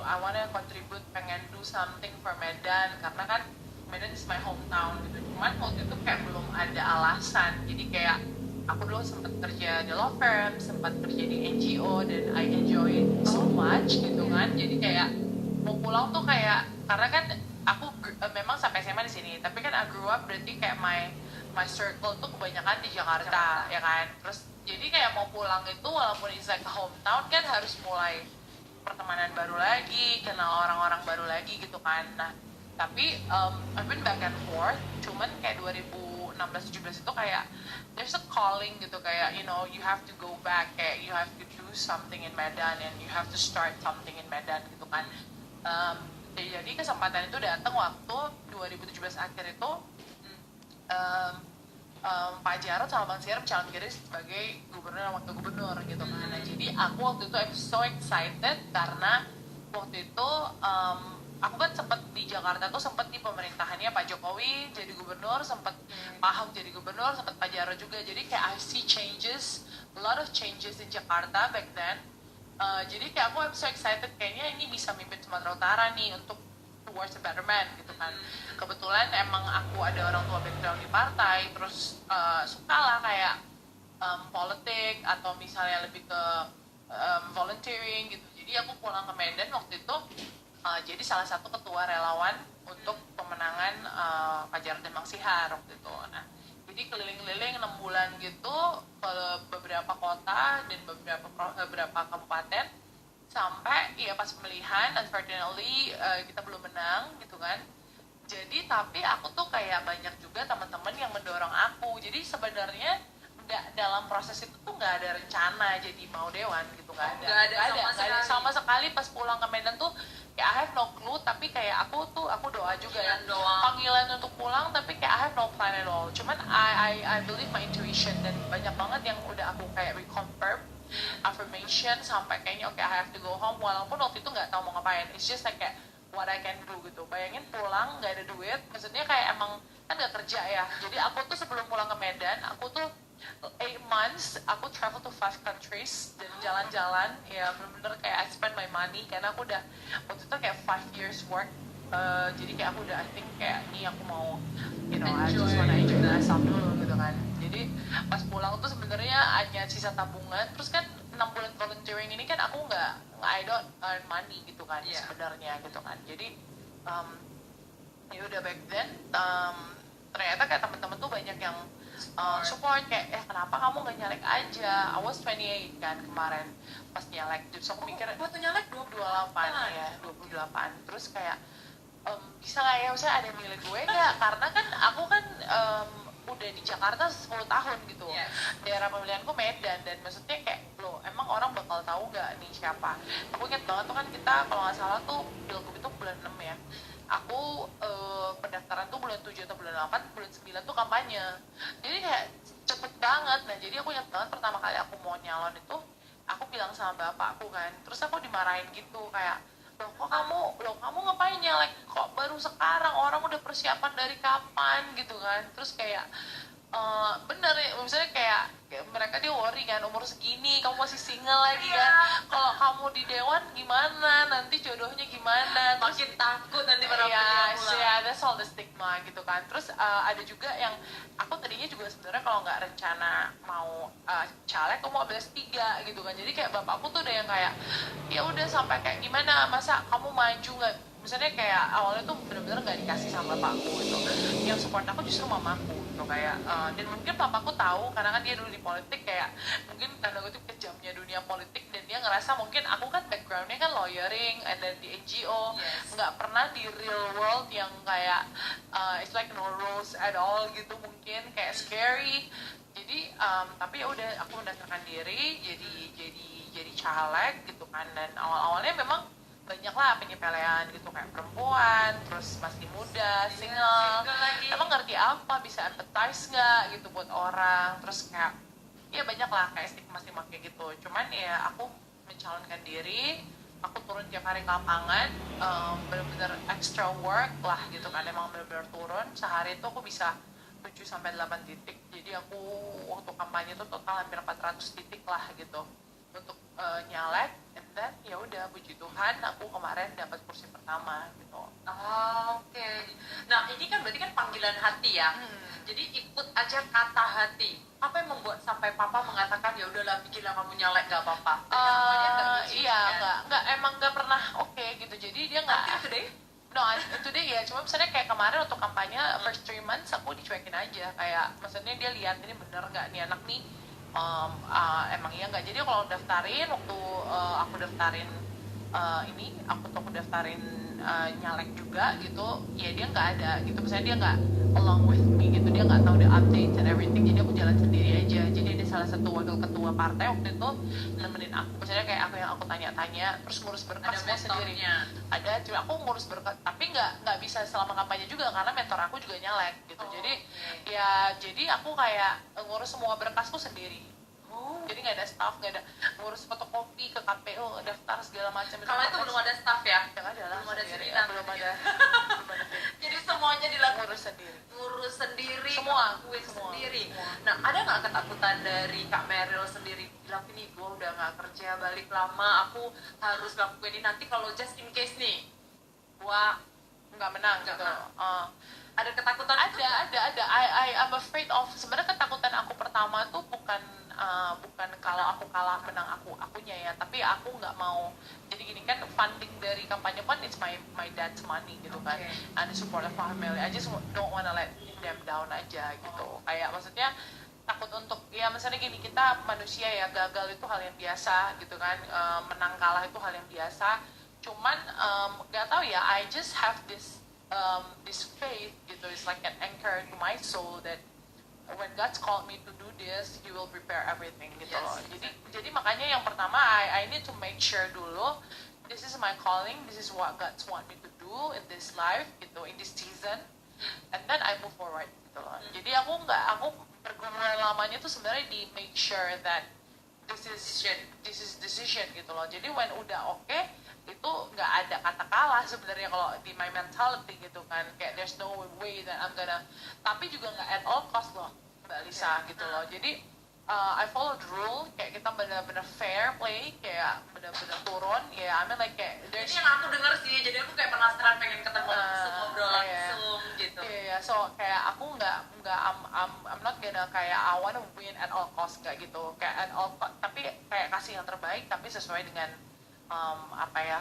I wanna contribute, pengen do something for Medan karena kan Medan is my hometown gitu. Cuman waktu itu kayak belum ada alasan. Jadi kayak aku dulu sempat kerja di law firm, sempat kerja di NGO dan I enjoy it so much gitu kan. Jadi kayak mau pulang tuh kayak karena kan aku memang sampai SMA di sini, tapi kan I grew up berarti kayak my circle tuh kebanyakan di Jakarta ya kan. Terus jadi kayak mau pulang itu walaupun it's like a hometown kan harus mulai pertemanan baru lagi, kenal orang-orang baru lagi gitu kan. Nah tapi I've been back and forth, cuman kayak 2016-17 itu kayak there's a calling gitu, kayak you have to go back, kayak you have to do something in Medan and you have to start something in Medan gitu kan. Jadi kesempatan itu datang waktu 2017 akhir itu Pak Jarod sama Bang Siar mencalon diri sebagai gubernur dan wakil gubernur gitu kan. Nah, jadi aku waktu itu I'm so excited karena waktu itu aku kan sempat di Jakarta tuh sempat di pemerintahannya Pak Jokowi jadi gubernur, sempat Pak Ahok jadi gubernur, sempat Pak Jarod juga. Jadi kayak I see changes, a lot of changes in Jakarta back then. Jadi kayak aku I'm so excited, kayaknya ini bisa mimpin Sumatera Utara nih untuk towards a better man gitu kan. Kebetulan emang aku ada orang tua background di partai, terus suka lah kayak politik atau misalnya lebih ke volunteering gitu. Jadi aku pulang ke Medan waktu itu jadi salah satu ketua relawan untuk pemenangan Pak Jarod dan Bang Sihar waktu itu. Nah, jadi keliling-keliling 6 bulan gitu ke beberapa kota dan beberapa kabupaten sampai ya pas pemilihan unfortunately kita belum menang gitu kan. Jadi tapi aku tuh kayak banyak juga teman-teman yang mendorong aku. Jadi sebenarnya dalam proses itu tuh nggak ada rencana jadi mau dewan gitu, nggak ada sama sekali. Pas pulang ke Medan tuh kayak I have no clue, tapi kayak aku doa juga ya, panggilan untuk pulang, tapi kayak I have no plan at all. Cuman I believe my intuition, dan banyak banget yang udah aku kayak reconfirm affirmation sampai kayaknya okay, I have to go home, walaupun waktu itu nggak tahu mau ngapain. It's just like kayak what I can do gitu. Bayangin pulang nggak ada duit, maksudnya kayak emang kan nggak kerja ya. Jadi aku tuh sebelum pulang ke Medan, aku tuh 8 months aku travel to 5 countries dan jalan-jalan ya, bener-bener kayak I spend my money karena aku udah waktu itu kayak 5 years work. Jadi kayak aku udah I think kayak ini aku mau I just wanna enjoy myself dulu gitu kan. Jadi pas pulang tuh sebenarnya hanya sisa tabungan, terus kan 6 bulan volunteering ini kan aku I don't earn money gitu kan sebenarnya gitu kan. Jadi ya udah back then ternyata kayak teman-teman tuh banyak yang support kayak kenapa kamu nggak nyalek aja. I was 28 kan kemarin pas nyalek, terus aku mikir waktu nyalek 28 ya 28, terus kayak bisa nggak ya, misalnya ada yang milih gue nggak, karena kan aku kan udah di Jakarta 10 tahun gitu. Daerah pemilihanku Medan, dan maksudnya kayak loh emang orang bakal tahu nggak nih siapa. Aku inget banget tuh kan kita kalau nggak salah tuh pilgub itu bulan 6 ya, aku pendaftaran tuh bulan 7 atau bulan 8, bulan 9 tuh kampanye. Jadi kayak cepet banget. Nah jadi aku ingat banget pertama kali aku mau nyalon itu, aku bilang sama bapakku kan, terus aku dimarahin gitu kayak loh kamu ngapain nyalek kok baru sekarang, orang udah persiapan dari kapan gitu kan. Terus kayak bener ya, misalnya kayak mereka dia worry kan, umur segini kamu masih single lagi kan, kalau kamu di dewan gimana, nanti jodohnya gimana, terus, makin takut nanti pada that's all the stigma gitu kan. Terus ada juga yang aku tadinya juga sebenarnya kalau nggak rencana mau caleg aku mau belas 3 gitu kan. Jadi kayak bapakku tuh udah yang kayak ya udah sampai kayak gimana, masa kamu maju nggak, misalnya kayak awalnya tuh bener-bener nggak dikasih sama bapakku gitu. Yang support aku justru mamaku gitu kayak dan mungkin papaku tahu karena kan dia dulu di politik, kayak mungkin tanda kutip kejamnya dunia politik, dan dia ngerasa mungkin aku kan backgroundnya kan lawyering and then di NGO, nggak pernah di real world yang kayak it's like no rules at all gitu, mungkin kayak scary. Jadi tapi ya udah aku mendaftarkan diri jadi caleg gitu kan, dan awalnya memang banyak lah penyepelean gitu kayak perempuan, terus masih muda, single lagi. emang ngerti apa, bisa empathize nggak gitu buat orang, terus kayak ya banyak lah kayak stigma kayak gitu. Cuman ya aku mencalonkan diri, aku turun tiap hari ke lapangan, bener-bener extra work lah gitu kan, emang bener-bener turun sehari itu aku bisa 7-8 titik. Jadi aku waktu kampanye itu total hampir 400 titik lah gitu untuk nyalek. And then ya udah puji Tuhan aku kemarin dapat kursi pertama gitu. Oke. Nah ini kan berarti kan panggilan hati ya. Jadi ikut aja kata hati. Apa yang membuat sampai papa mengatakan ya udahlah bikinlah kamu nyalek gak apa-apa? Iya, emang nggak pernah oke gitu. Jadi dia nggak. Until today? No, today ya, cuma misalnya kayak kemarin untuk kampanye first 3 months aku dicuekin aja, kayak maksudnya dia lihat ini bener nggak nih anak nih, emang iya nggak. Jadi kalau daftarin waktu aku daftarin aku daftarin nyalek juga gitu, ya dia nggak ada gitu, misalnya dia nggak along with me gitu, dia nggak tahu the update and everything, jadi aku jalan sendiri aja. Jadi ada salah satu wakil ketua partai waktu itu nemenin aku, misalnya kayak aku tanya-tanya, terus ngurus berkas semua sendiri. Ada, cuma aku ngurus berkas, tapi nggak bisa selama kampanye juga karena mentor aku juga nyalek gitu. Jadi aku kayak ngurus semua berkasku sendiri. Jadi nggak ada staff, nggak ada ngurus fotokopi ke KPU, daftar segala macam. Kalau itu belum ada staff ya? Yang ada lah, belum ada sendiri. cerita. Belum ada. Jadi semuanya dilakukan Ngurus sendiri. ngurus sendiri, Semua. sendiri. Nah, ada nggak ketakutan dari Kak Meryl sendiri bilang ini gue udah nggak kerja balik lama, aku harus lakuin ini, nanti kalau just in case nih gua Nggak menang Nggak gitu. menang. ada ketakutan itu? Ada. I'm afraid of. Sebenarnya ketakutan aku pertama tuh bukan kalau aku kalah menang akunya ya, tapi aku nggak mau. Jadi gini kan, funding dari kampanye kan it's my dad's money gitu kan, and the support of family. I just don't wanna let them down aja gitu. Kayak maksudnya takut untuk ya misalnya gini, kita manusia ya, gagal itu hal yang biasa gitu kan, menang kalah itu hal yang biasa. Cuman nggak tahu ya, I just have this faith gitu, it's like an anchor to my soul that when God's called me to do this, He will prepare everything gitu loh. Jadi makanya yang pertama I need to make sure dulu this is my calling, this is what God's want me to do in this life gitu, in this season, and then I move forward gitu loh. Jadi aku pergumulan lamanya tuh sebenarnya di make sure that this is decision gitu loh. Jadi when udah oke, itu nggak ada kata kalah sebenarnya kalau di my mentality gitu kan, kayak there's no way that I'm gonna, tapi juga nggak at all cost loh Mbak Lisa gitu loh. Jadi I follow the rule, kayak kita benar-benar fair play, kayak benar-benar turun ya. I mean like kayak Ini yang aku dengar sih, jadi aku kayak penasaran pengen ketemu langsung, ngobrol langsung gitu. Iya, so kayak aku nggak I'm not gonna kayak I wanna win at all cost, nggak gitu, kayak at all cost, tapi kayak kasih yang terbaik tapi sesuai dengan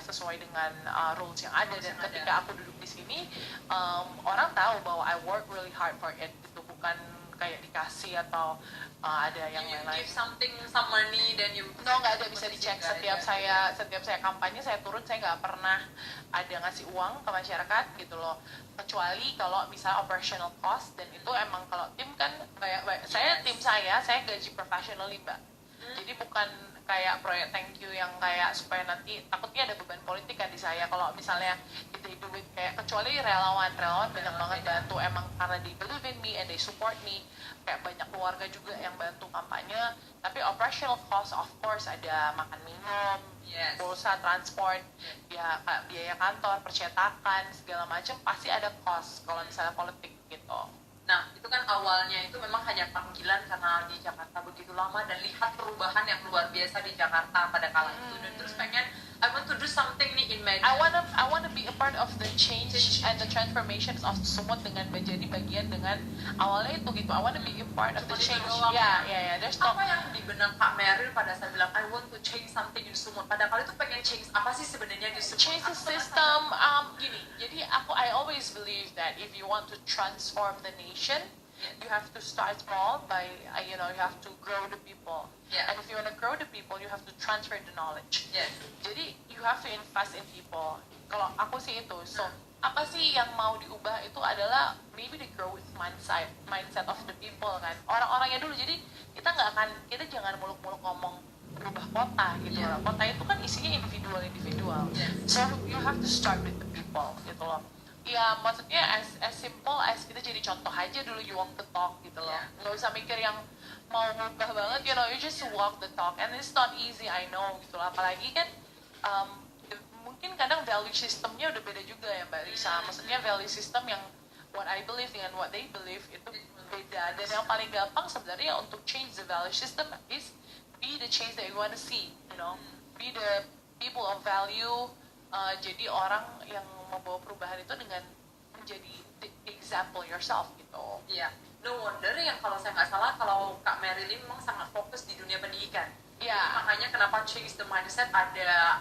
sesuai dengan rules yang ada. Dan ketika aku duduk di sini, orang tahu bahwa I work really hard for it gitu, bukan kayak dikasih atau ada yang lain-lain. Give some money dan you Nggak ada, bisa dicek. Setiap saya kampanye, saya turun, saya nggak pernah ada ngasih uang ke masyarakat gitu loh, kecuali kalau misalnya operational cost, dan itu emang kalau tim kan kayak tim saya gaji professionally Mbak. Jadi bukan kayak proyek thank you yang kayak supaya nanti takutnya ada beban politik kan di saya kalau misalnya kita duit kayak, kecuali relawan banyak banget bantu emang karena they believe in me and they support me, kayak banyak keluarga juga yang bantu kampanye. Tapi operational cost of course ada makan minum, pulsa, transport, ya biaya kantor, percetakan, segala macam pasti ada cost kalau misalnya politik gitu. Nah, itu kan awalnya itu memang hanya panggilan karena di Jakarta begitu lama dan lihat perubahan yang luar biasa di Jakarta pada kala itu, dan terus pengen I want to do something nih in Medan. I wanna be a part of the change and the transformations of Sumut dengan menjadi bagian dengan awalnya itu gitu. I wanna be a part of the change. There's no. Apa yang di benak Kak Meryl pada saat bilang I want to change something in Sumut? Pada kali itu pengen change apa sih sebenarnya di Sumut? Change the system. Gini. Jadi I always believe that if you want to transform the nation, you have to start small by you have to grow the people. And if you want to grow the people, you have to transfer the knowledge. Jadi you have to invest in people. Kalau aku sih itu. So apa sih yang mau diubah itu adalah maybe the growth mindset of the people kan, orang-orangnya dulu. Jadi kita jangan muluk-muluk ngomong berubah kota gitu loh. Kota itu kan isinya individual, so you have to start with the people gitu loh. Ya maksudnya as simple as kita jadi contoh aja dulu, you walk the talk gitu loh. Nggak usah mikir yang mau ngubah banget, you just walk the talk, and it's not easy, I know gitu loh. Apalagi kan mungkin kadang value systemnya udah beda juga ya Mbak Risa. Maksudnya value system yang what I believe dengan what they believe itu beda. Dan yang paling gampang sebenarnya untuk change the value system is be the change that you want to see, be the people of value. Jadi orang yang membawa perubahan itu dengan menjadi the example yourself gitu. Iya, no wonder yang kalau saya nggak salah, kalau Kak Marilyn memang sangat fokus di dunia pendidikan. Iya. Makanya kenapa change the mindset ada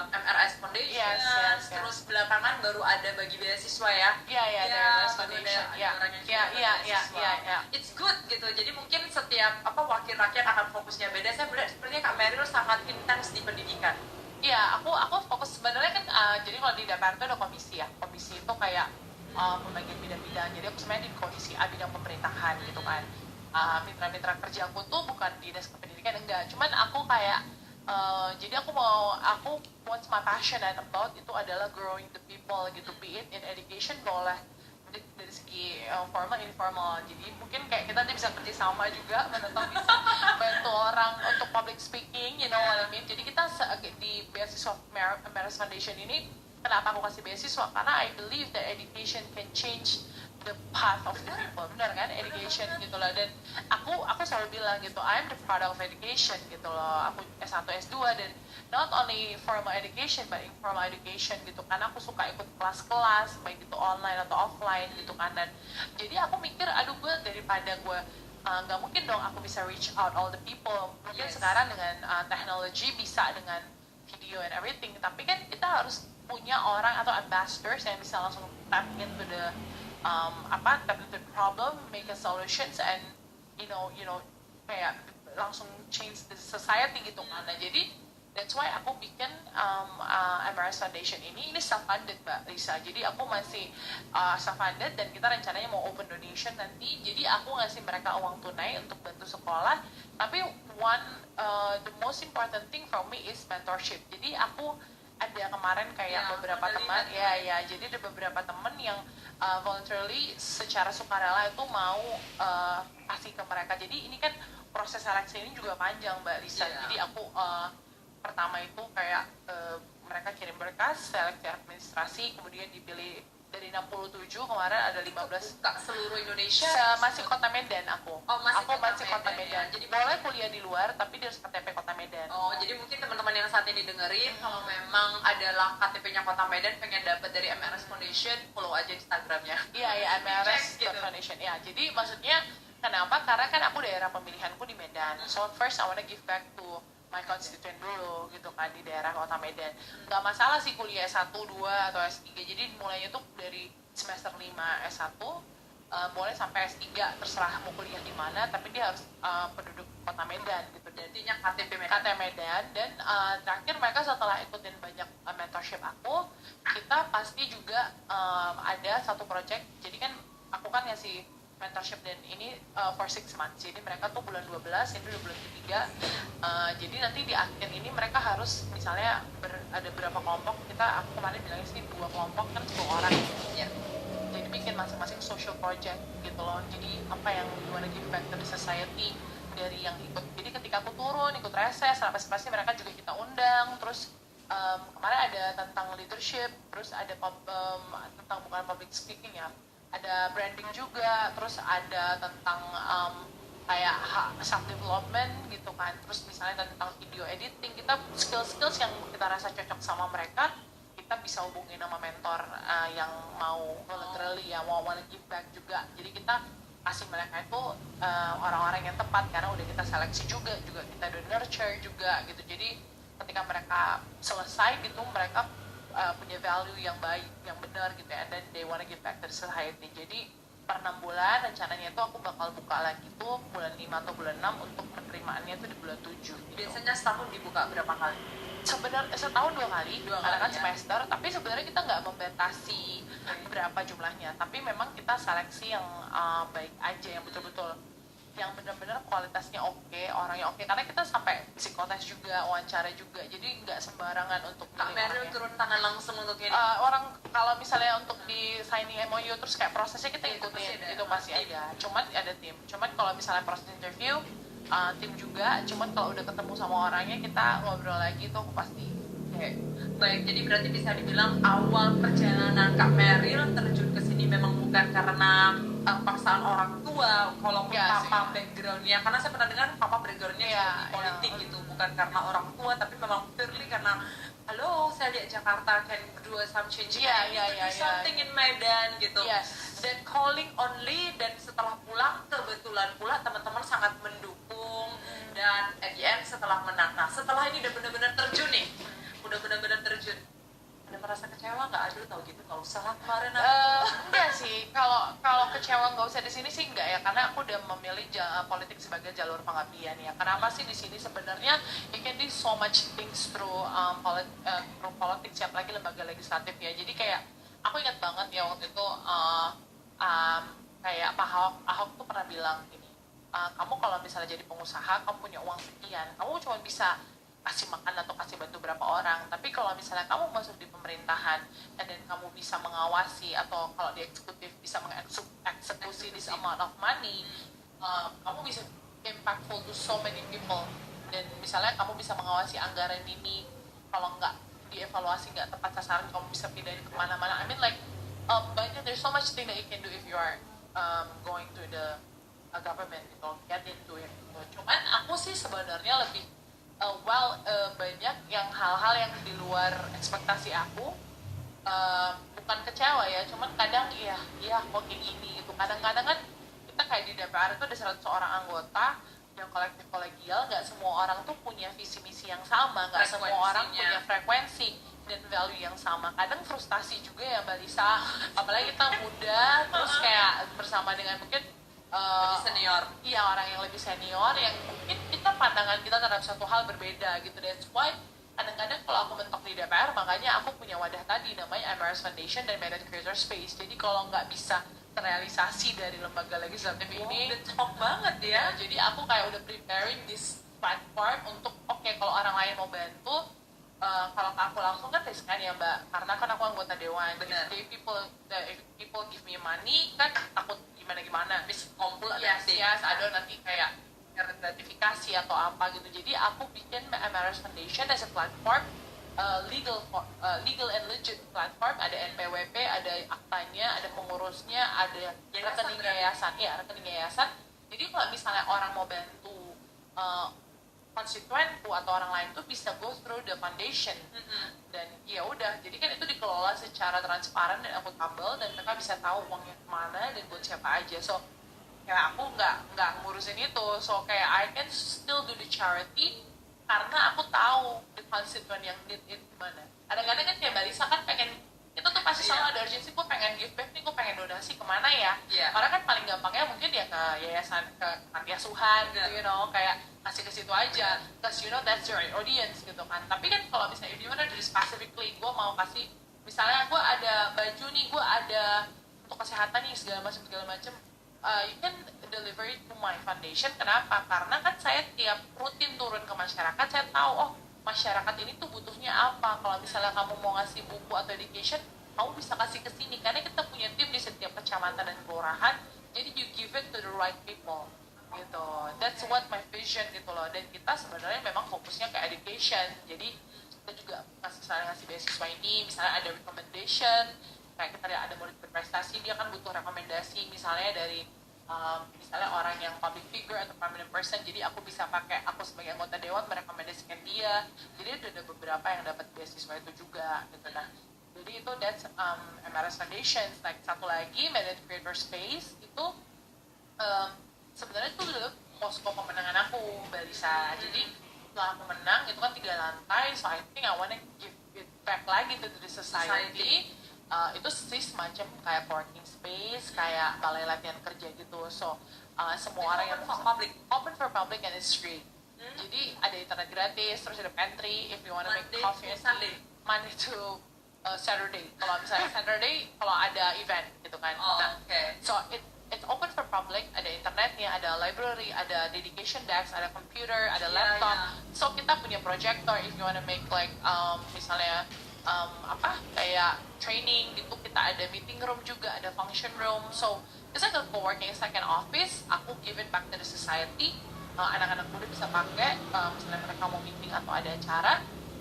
MRS Foundation, Yes. terus belakangan baru ada bagi beasiswa ya. Iya, ada MRS Foundation. Ada orang yang juga beasiswa. Iya. It's good gitu. Jadi mungkin setiap wakil rakyat akan fokusnya beda. Saya melihat sepertinya Kak Meryl sangat intens di pendidikan. Iya, aku fokus sebenarnya kan. Jadi kalau di DPR itu ada komisi ya. Komisi itu kayak pembagian bidang-bidang. Jadi aku sebenarnya di komisi A bidang pemerintahan gitu kan. Mitra-mitra kerja aku tuh bukan dinas kependidikan, enggak. Cuman aku kayak jadi aku what's my passionate about itu adalah growing the people gitu. Be it in education boleh dari segi formal informal. Jadi mungkin kayak kita bisa kerja sama juga, menentang bisa bantu orang untuk public speaking, you know what I mean. Jadi kita di beasiswa Merit Foundation ini, kenapa aku kasih beasiswa? Karena I believe that education can change the path of the people, benar kan? Education gitu loh. Dan aku selalu bilang gitu, I'm the product of education gitu loh. Aku S1, S2 dan not only formal education but informal education gitu. Karena aku suka ikut kelas-kelas baik itu online atau offline gitu kan. Dan jadi aku mikir, aduh gue daripada gue nggak mungkin dong aku bisa reach out all the people. Mungkin sekarang dengan teknologi bisa dengan video and everything, tapi kan kita harus punya orang atau ambassadors yang bisa langsung tap into the tap into the problem, make a solutions, and you know kayak langsung change the society gitu kan. Nah jadi that's why aku bikin MRS Foundation ini self funded Mbak Risa. Jadi aku masih self funded dan kita rencananya mau open donation nanti. Jadi aku ngasih mereka uang tunai untuk bantu sekolah. Tapi the most important thing for me is mentorship. Jadi aku ada kemarin kayak beberapa teman jadi ada beberapa teman yang voluntarily secara sukarela itu mau kasih ke mereka. Jadi ini kan proses seleksi ini juga panjang Mbak Risa. Jadi aku pertama itu kayak mereka kirim berkas, seleksi administrasi, kemudian dipilih dari 67, kemarin ada 15. Buka seluruh Indonesia? Masih Kota Medan aku. Masih Kota Medan. Ya. Jadi boleh kuliah di luar, tapi dia harus KTP Kota Medan. Oh, jadi mungkin teman-teman yang saat ini dengerin, kalau memang adalah KTP-nya Kota Medan, pengen dapat dari MRS Foundation, follow aja Instagramnya. Iya, MRS gitu. Foundation. Ya, jadi maksudnya kenapa? Karena kan aku daerah pemilihanku di Medan. So first I wanna give back to my constituent dulu gitu kan di daerah Kota Medan. Nggak masalah sih kuliah S1, 2 atau S3. Jadi mulainya tuh dari semester 5 S1 boleh sampai S3, terserah mau kuliah di mana, tapi dia harus penduduk Kota Medan gitu. Intinya KTP Medan. KTP Medan. Dan terakhir mereka setelah ikutin banyak mentorship aku, kita pasti juga ada satu project. Jadi kan aku kan ngasih mentorship dan ini for 6 months. Jadi mereka tuh bulan 12, ini udah bulan ketiga. Jadi nanti di akhir ini mereka harus misalnya ada berapa kelompok. Aku kemarin bilangnya sih 2 kelompok kan 10 orang ya. Jadi bikin masing-masing social project gitu loh. Jadi apa yang you wanna give back to the society dari yang ikut. Jadi ketika aku turun, ikut reses, pasti mereka juga kita undang. Terus kemarin ada tentang leadership, terus ada tentang bukan public speaking ya, ada branding juga, terus ada tentang kayak self development gitu kan, terus misalnya tentang video editing. Kita skills yang kita rasa cocok sama mereka, kita bisa hubungin sama mentor yang mau voluntarily ya, mau wanna give back juga. Jadi kita kasih mereka itu orang-orang yang tepat, karena udah kita seleksi juga kita udah nurture juga gitu. Jadi ketika mereka selesai gitu, mereka punya value yang baik, yang benar gitu ya, and then they wanna give back to the society. Jadi per 6 bulan. Rencananya itu aku bakal buka lagi tuh bulan 5 atau bulan 6 untuk penerimaannya itu di bulan 7 gitu. Biasanya setahun dibuka berapa kali? Sebenarnya setahun 2 kali, karena kan ya. semester. Tapi sebenarnya kita nggak membatasi berapa jumlahnya, tapi memang kita seleksi yang baik aja, yang betul-betul yang benar-benar kualitasnya oke, orangnya oke, karena kita sampai psikotes juga, wawancara juga, jadi nggak sembarangan untuk Kak Meryl turun tangan langsung untuk ini. orang kalau misalnya untuk di signing MOU terus kayak prosesnya kita Itu ikutin, pasti ada. itu pasti ada, cuman ada tim, cuman kalau misalnya proses interview tim juga, cuman kalau udah ketemu sama orangnya kita ngobrol lagi tuh aku pasti. Oke. Baik, jadi berarti bisa dibilang awal perjalanan Kak Meryl terjun ke sini memang bukan karena paksaan orang tua, walaupun Iya sih. papa backgroundnya, karena saya pernah dengar papa backgroundnya Iya, di politik iya. gitu, bukan karena orang tua, tapi memang purely karena halo saya lihat Jakarta can do some change, Iya, I need iya, to iya, do something in Medan gitu. Yes. Dan calling only, dan setelah pulang kebetulan pula teman-teman sangat mendukung, dan at the end setelah menang. Nah setelah ini udah benar-benar terjun nih, udah benar-benar terjun, ada merasa kecewa nggak? Aduh tahu gitu kalau salah kemarin Enggak sih, kalau kecewa nggak usah di sini sih enggak ya, karena aku udah memilih politik sebagai jalur pengabdian ya. Kenapa sih di sini sebenarnya you can do so much things through through politics, apalagi lembaga legislatif ya. Jadi kayak aku ingat banget ya waktu itu kayak Pak Ahok tuh pernah bilang gini, kamu kalau misalnya jadi pengusaha, kamu punya uang sekian, kamu cuma bisa kasih makan atau kasih bantu berapa orang, tapi kalau misalnya kamu masuk di pemerintahan dan kamu bisa mengawasi, atau kalau di eksekutif bisa mengeksekusi this amount of money, kamu bisa impactful to so many people. Dan misalnya kamu bisa mengawasi anggaran ini, kalau nggak dievaluasi nggak tepat sasaran, kamu bisa pindahin kemana-mana. I mean like banyak, there's so much thing that you can do if you are going to the government gitu, get into it gitu. Cuman aku sih sebenarnya lebih banyak yang hal-hal yang di luar ekspektasi aku, bukan kecewa ya, cuman kadang iya kok kayak gini gitu. Kadang-kadang kan kita kayak di DPR itu ada 100 orang anggota yang kolektif kolegial, nggak semua orang tuh punya visi misi yang sama, nggak semua orang punya frekuensi dan value yang sama. Kadang frustasi juga ya Mbak Lisa, apalagi kita muda terus kayak bersama dengan mungkin lebih senior. Iya, orang yang lebih senior yang mungkin kita pandangan kita terhadap suatu hal berbeda gitu. That's why kadang-kadang kalau aku mentok di DPR, makanya aku punya wadah tadi namanya MRS Foundation dan Medan Creator Space. Jadi kalau nggak bisa terrealisasi dari lembaga legislatif ini, udah top banget ya. jadi aku kayak udah preparing this platform untuk oke, kalau orang lain mau bantu, kalau aku langsung kan riskan ya Mbak, karena kan aku anggota dewan. Benar. If people give me money kan takut gimana Habis kumpul yes, ada nanti kayak gratifikasi atau apa gitu. Jadi aku bikin MRS Foundation as a platform, legal and legit platform. Ada NPWP, ada aktanya, ada pengurusnya, ada rekening yayasan. Ya, rekening yayasan. Jadi kalau misalnya orang mau bantu konstituenku atau orang lain tuh bisa go through the foundation. Dan ya udah, jadi kan itu dikelola secara transparan dan akuntabel, dan mereka bisa tahu uangnya kemana dan buat siapa aja. So kayak aku nggak ngurusin itu, so kayak I can still do the charity karena aku tahu the constituent yang need it gimana. Kadang-kadang kan kayak Mbak Lisa kan pengen, itu tuh pasti selalu ada urgency, gue pengen give back nih, gue pengen donasi kemana ya. Karena kan paling gampangnya mungkin ya ke yayasan, ke panti asuhan gitu, you know, kayak kasih ke situ aja, because you know that's your audience gitu kan. Tapi kan kalau misalnya you wanna do specifically, gue mau kasih, misalnya gue ada baju nih, gue ada untuk kesehatan nih segala macam, you can deliver it to my foundation. Kenapa? Karena kan saya tiap rutin turun ke masyarakat, saya tahu oh masyarakat ini tuh butuhnya apa. Kalau misalnya kamu mau ngasih buku atau education, kamu bisa kasih ke sini, karena kita punya tim di setiap kecamatan dan kelurahan. Jadi you give it to the right people gitu. That's what my vision gitu loh. Dan kita sebenarnya memang fokusnya ke education. Jadi kita juga ngasih beasiswa ini, misalnya ada recommendation, kayak kita ada murid berprestasi, dia kan butuh rekomendasi misalnya dari misalnya orang yang public figure atau prominent person, jadi aku bisa pakai, aku sebagai anggota dewan merekomendasikan dia. Jadi ada beberapa yang dapat beasiswa itu juga gitu. Nah, jadi itu that's MRS Foundation. Like satu lagi Medan Creator Space itu sebenarnya itu dulu posko pemenangan aku, Mbak Lisa. Jadi setelah aku menang itu kan 3 lantai, so I think I wanna give it back lagi to the society. itu sih semacam kayak working space, kayak balai latihan kerja gitu. So semua orang yang open for public and it's free. Jadi ada internet gratis, terus ada pantry if you wanna make Monday coffee. to Sunday. Monday to Saturday. Kalau misalnya Saturday kalau ada event gitu kan. Oh, Nah, oke. so it's open for public, ada internetnya, ada library, ada dedication desk, ada computer, ada Iya, laptop. iya. So kita punya projector if you wanna make like misalnya kayak training gitu, kita ada meeting room juga, ada function room. So it's like a co-working, it's like an office. Aku give it back to the society. Anak-anak muda bisa pakai misalnya mereka mau meeting atau ada acara.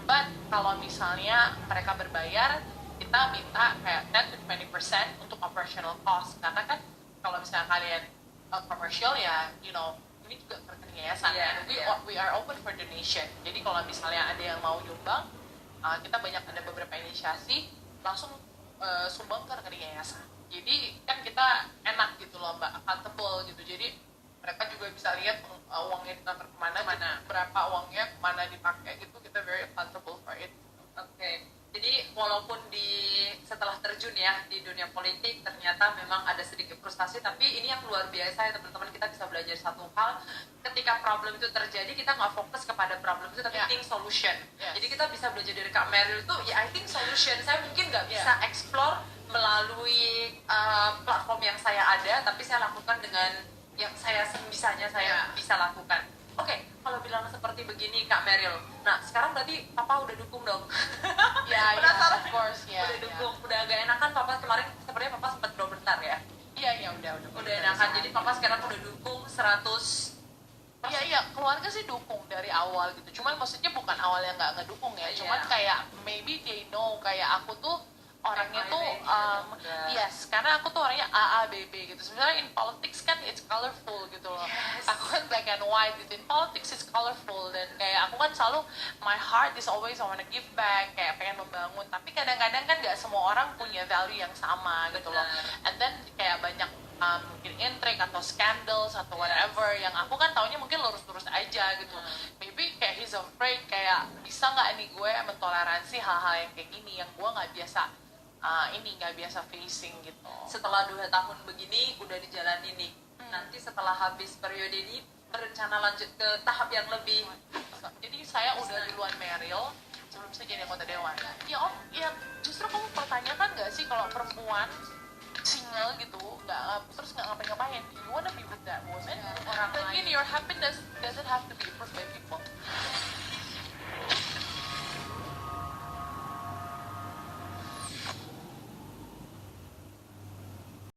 But kalau misalnya mereka berbayar, kita minta kayak 10 to 20% untuk operational cost. Karena kan kalau misalnya kalian commercial ya, you know, ini juga rekening yayasan. Yeah, And we are open for donation. Jadi kalau misalnya ada yang mau nyumbang, kita banyak ada beberapa inisiasi langsung sumbang ke rekening yayasan. Jadi kan kita enak gitu loh Mbak, accountable gitu. Jadi mereka juga bisa lihat uangnya ditransfer kemana, berapa uangnya, kemana dipakai gitu. Kita very accountable for it. Oke. Jadi walaupun setelah terjun ya di dunia politik ternyata memang ada sedikit frustasi, tapi ini yang luar biasa ya teman-teman, kita bisa belajar satu hal. Ketika problem itu terjadi, kita nggak fokus kepada problem itu, tapi think solution. Yes. Jadi kita bisa belajar dari Kak Meryl itu, ya I think solution. Saya mungkin nggak bisa explore melalui platform yang saya ada, tapi saya lakukan dengan yang saya sebisanya saya bisa lakukan. Oke, kalau bilang seperti begini Kak Meryl, nah sekarang berarti Papa udah dukung dong? Penasaran? Of course, Udah dukung, udah agak enakan. Papa kemarin sepertinya Papa sempat drop bentar ya? Iya, udah. Udah enakan, jadi Papa sekarang udah dukung 100. Iya, keluarga sih dukung dari awal gitu. Cuman maksudnya bukan awal yang nggak ngedukung ya. Cuman kayak maybe they know kayak aku tuh orangnya tuh yes, karena aku tuh orangnya AABB gitu. Sebenarnya in politics kan it's colorful gitu loh. Aku kan black and white gitu. In politics it's colorful, dan kayak aku kan selalu my heart is always I wanna give back, kayak pengen membangun. Tapi kadang-kadang kan nggak semua orang punya value yang sama gitu loh. And then kayak banyak mungkin intrik atau scandals atau whatever yang aku kan taunya mungkin lurus-lurus aja gitu. Maybe kayak he's afraid kayak bisa nggak nih gue mentoleransi hal-hal yang kayak gini yang gue nggak biasa nggak biasa facing gitu. Setelah 2 tahun begini udah dijalani nih. Nanti setelah habis periode ini berencana lanjut ke tahap yang lebih. Jadi saya udah duluan Meryl sebelum saya jadi anggota dewan. Ya justru kamu pertanyakan nggak sih kalau perempuan single gitu terus nggak ngapain-ngapain, you wanna be with that woman? But again, your happiness doesn't have to be approved by people.